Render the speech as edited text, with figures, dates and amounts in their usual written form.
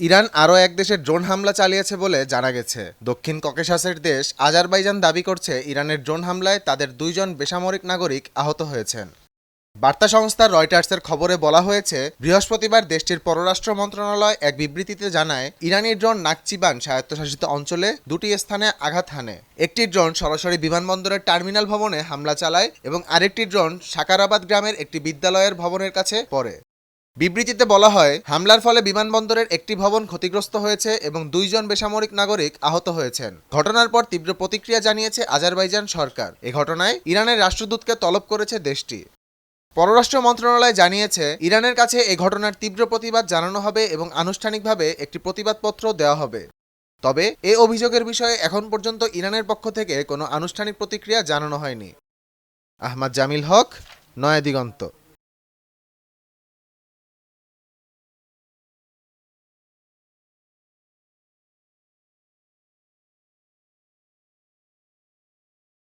Iran আরও এক দেশের ড্রোন হামলা চালিয়েছে বলে জানা গেছে। দক্ষিণ ককেশাসের দেশ আজারবাইজান দাবি করছে ইরানের ড্রোন হামলায় তাদের 2 জন বেসামরিক নাগরিক আহত হয়েছেন। বার্তা সংস্থা রয়টার্সের খবরে বলা হয়েছে, বৃহস্পতিবার দেশটির পররাষ্ট্র মন্ত্রণালয় এক বিবৃতিতে জানায়, ইরানি ড্রোন নাকচিবান স্বায়ত্তশাসিত অঞ্চলে 2টি স্থানে আঘাত হানে। একটি ড্রোন সরাসরি বিমানবন্দরের টার্মিনাল ভবনে হামলা চালায় এবং আরেকটি ড্রোন সাকারাবাদ গ্রামের একটি বিদ্যালয়ের ভবনের কাছে পড়ে। বিবৃতিতে বলা হয়, হামলার ফলে বিমানবন্দরের একটি ভবন ক্ষতিগ্রস্ত হয়েছে এবং 2 জন বেসামরিক নাগরিক আহত হয়েছেন। ঘটনার পর তীব্র প্রতিক্রিয়া জানিয়েছে আজারবাইজান সরকার। এ ঘটনায় ইরানের রাষ্ট্রদূতকে তলব করেছে দেশটি। পররাষ্ট্র মন্ত্রণালয় জানিয়েছে, ইরানের কাছে এ ঘটনার তীব্র প্রতিবাদ জানানো হবে এবং আনুষ্ঠানিকভাবে একটি প্রতিবাদপত্র দেওয়া হবে। তবে এ অভিযোগের বিষয়ে এখন পর্যন্ত ইরানের পক্ষ থেকে কোনো আনুষ্ঠানিক প্রতিক্রিয়া জানানো হয়নি। আহমদ জামিল হক, নয়া দিগন্ত।